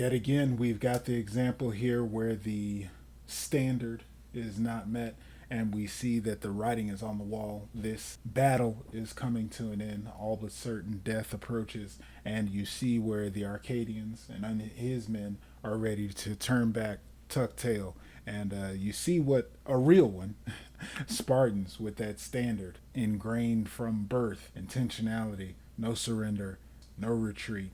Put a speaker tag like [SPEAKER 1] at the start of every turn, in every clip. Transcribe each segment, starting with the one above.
[SPEAKER 1] Yet again, we've got the example here where the standard is not met, and we see that the writing is on the wall. This battle is coming to an end. All but certain death approaches, and you see where the Arcadians and his men are ready to turn back, tuck tail, and you see what a real one, Spartans with that standard ingrained from birth, intentionality, no surrender, no retreat,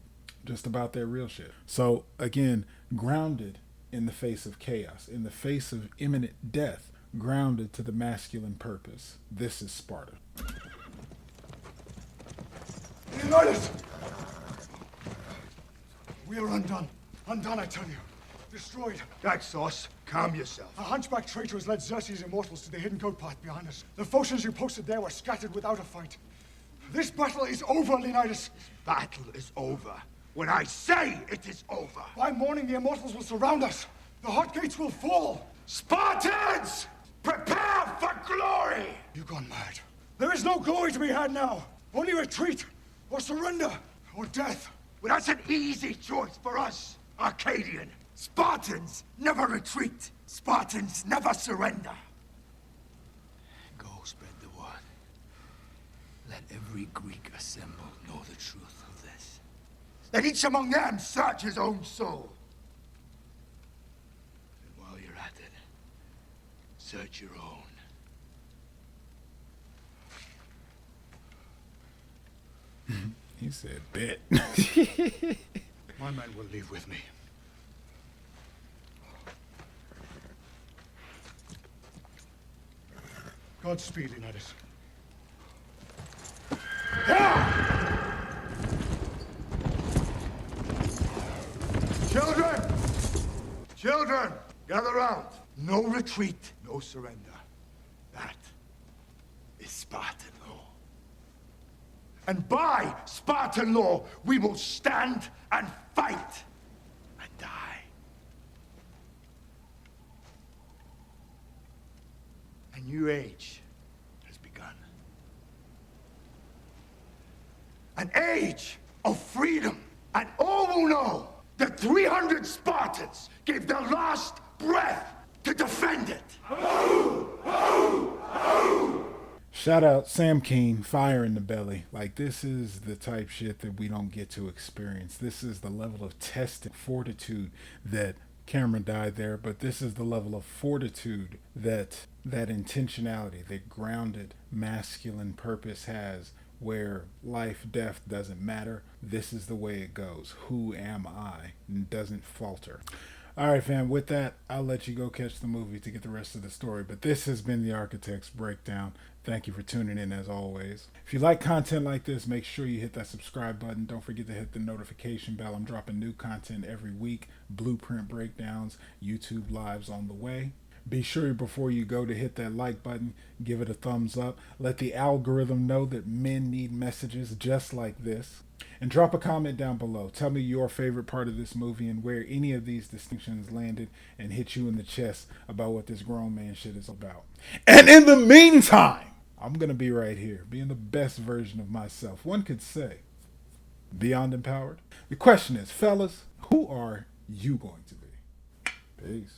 [SPEAKER 1] just about that real shit. So again, grounded in the face of chaos, in the face of imminent death, grounded to the masculine purpose. This is Sparta.
[SPEAKER 2] Leonidas! We are undone. Undone, I tell you. Destroyed.
[SPEAKER 3] Daxos, calm yourself.
[SPEAKER 2] A hunchback traitor has led Xerxes' immortals to the hidden goat path behind us. The Phocians you posted there were scattered without a fight. This battle is over, Leonidas.
[SPEAKER 3] Battle is over when I say it is over.
[SPEAKER 2] By morning, the immortals will surround us. The hot gates will fall.
[SPEAKER 3] Spartans, prepare for glory!
[SPEAKER 2] You've gone mad. There is no glory to be had now. Only retreat, or surrender, or death.
[SPEAKER 3] Well, that's an easy choice for us, Arcadian. Spartans never retreat. Spartans never surrender. Go spread the word. Let every Greek assemble know the truth of this. Let each among them search his own soul. And while you're at it, search your own.
[SPEAKER 1] He said, bet.
[SPEAKER 2] My men will leave with me. Godspeed, Leonidas.
[SPEAKER 3] Children! Children, gather round. No retreat, no surrender. That is Spartan law. And by Spartan law, we will stand and fight and die. A new age has begun. An age of freedom. And all will know that 300 Spartans gave their last breath to defend it.
[SPEAKER 1] Shout out Sam King, fire in the belly. Like, this is the type shit that we don't get to experience. This is the level of tested fortitude that Cameron died there, but this is the level of fortitude that intentionality, that grounded masculine purpose has, where life, death doesn't matter. This is the way it goes. Who am I? And doesn't falter. All right, fam, with that, I'll let you go catch the movie to get the rest of the story. But this has been the Architect's Breakdown. Thank you for tuning in as always. If you like content like this, make sure you hit that subscribe button. Don't forget to hit the notification bell. I'm dropping new content every week. Blueprint breakdowns, YouTube lives on the way. Be sure before you go to hit that like button, give it a thumbs up. Let the algorithm know that men need messages just like this. And drop a comment down below. Tell me your favorite part of this movie and where any of these distinctions landed and hit you in the chest about what this grown man shit is about. And in the meantime, I'm going to be right here, being the best version of myself. One could say, beyond empowered. The question is, fellas, who are you going to be? Peace.